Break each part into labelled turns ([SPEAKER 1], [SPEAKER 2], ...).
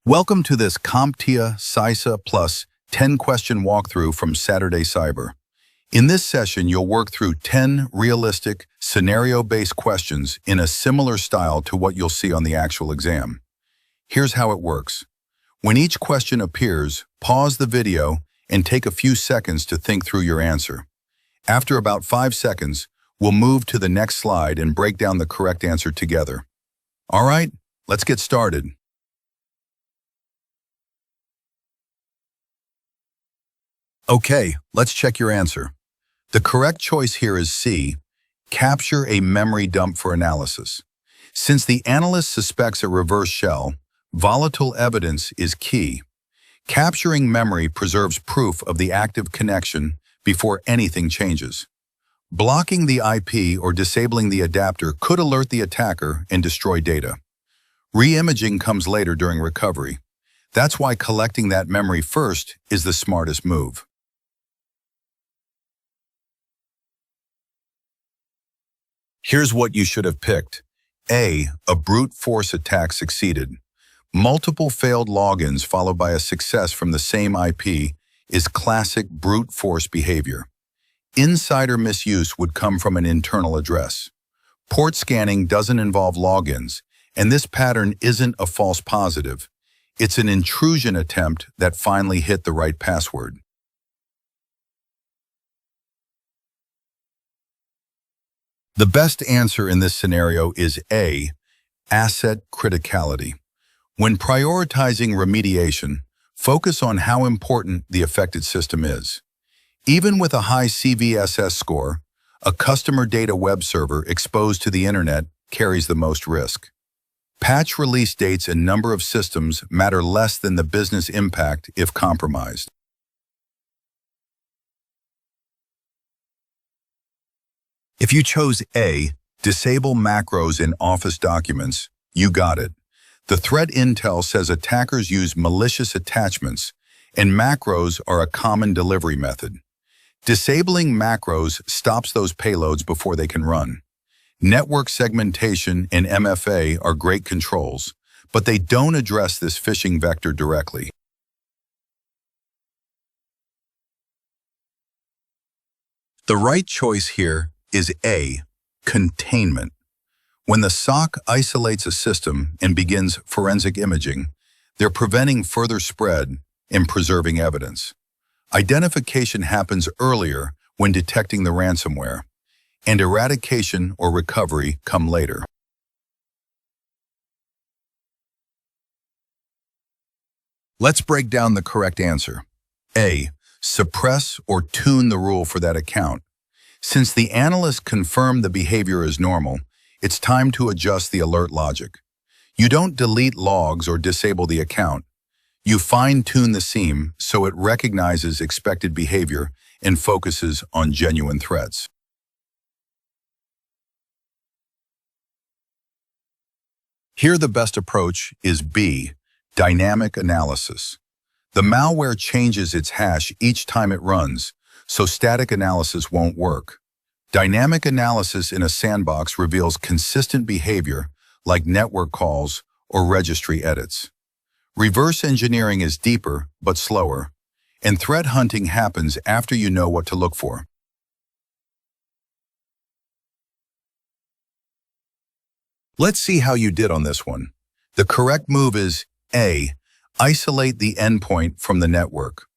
[SPEAKER 1] Welcome to this CompTIA CySA Plus 10-question walkthrough from Saturday Cyber. In this session, you'll work through 10 realistic, scenario-based questions in a similar style to what you'll see on the actual exam. Here's how it works. When each question appears, pause the video and take a few seconds to think through your answer. After about 5 seconds, we'll move to the next slide and break down the correct answer together. All right, let's get started. Okay, let's check your answer. The correct choice here is C, capture a memory dump for analysis. Since the analyst suspects a reverse shell, volatile evidence is key. Capturing memory preserves proof of the active connection before anything changes. Blocking the IP or disabling the adapter could alert the attacker and destroy data. Re-imaging comes later during recovery. That's why collecting that memory first is the smartest move. Here's what you should have picked. A brute force attack succeeded. Multiple failed logins followed by a success from the same IP is classic brute force behavior. Insider misuse would come from an internal address. Port scanning doesn't involve logins, and this pattern isn't a false positive. It's an intrusion attempt that finally hit the right password. The best answer in this scenario is A, asset criticality. When prioritizing remediation, focus on how important the affected system is. Even with a high CVSS score, a customer data web server exposed to the internet carries the most risk. Patch release dates and number of systems matter less than the business impact if compromised. If you chose A, disable macros in Office documents, you got it. The threat intel says attackers use malicious attachments, and macros are a common delivery method. Disabling macros stops those payloads before they can run. Network segmentation and MFA are great controls, but they don't address this phishing vector directly. The right choice here is A, containment. When the SOC isolates a system and begins forensic imaging, they're preventing further spread and preserving evidence. Identification happens earlier when detecting the ransomware, and eradication or recovery come later. Let's break down the correct answer. A, suppress or tune the rule for that account. Since the analyst confirmed the behavior is normal, it's time to adjust the alert logic. You don't delete logs or disable the account. You fine-tune the SIEM so it recognizes expected behavior and focuses on genuine threats. Here the best approach is B, dynamic analysis. The malware changes its hash each time it runs, so static analysis won't work. Dynamic analysis in a sandbox reveals consistent behavior like network calls or registry edits. Reverse engineering is deeper but slower, and threat hunting happens after you know what to look for. Let's see how you did on this one. The correct move is A, isolate the endpoint from the network.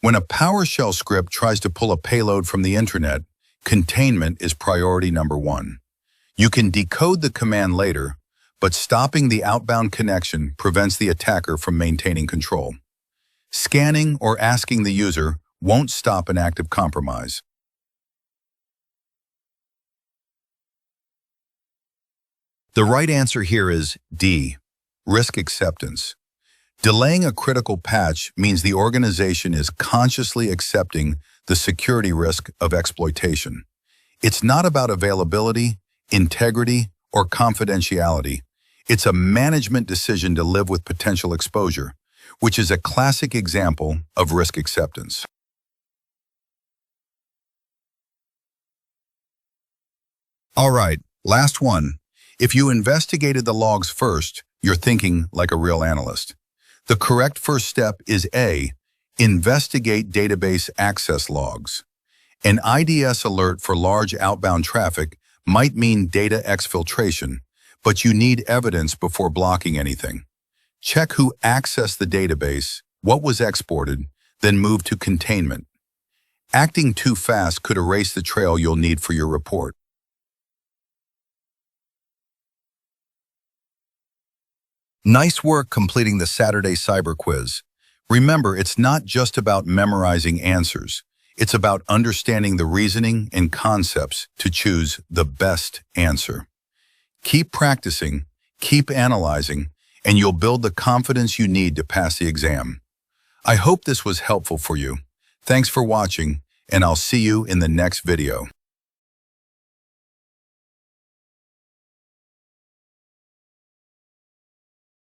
[SPEAKER 1] When a PowerShell script tries to pull a payload from the internet, containment is priority number 1. You can decode the command later, but stopping the outbound connection prevents the attacker from maintaining control. Scanning or asking the user won't stop an active compromise. The right answer here is D, risk acceptance. Delaying a critical patch means the organization is consciously accepting the security risk of exploitation. It's not about availability, integrity, or confidentiality. It's a management decision to live with potential exposure, which is a classic example of risk acceptance. All right, last one. If you investigated the logs first, you're thinking like a real analyst. The correct first step is A, investigate database access logs. An IDS alert for large outbound traffic might mean data exfiltration, but you need evidence before blocking anything. Check who accessed the database, what was exported, then move to containment. Acting too fast could erase the trail you'll need for your report. Nice work completing the Saturday Cyber Quiz. Remember, it's not just about memorizing answers. It's about understanding the reasoning and concepts to choose the best answer. Keep practicing, keep analyzing, and you'll build the confidence you need to pass the exam. I hope this was helpful for you. Thanks for watching, and I'll see you in the next video.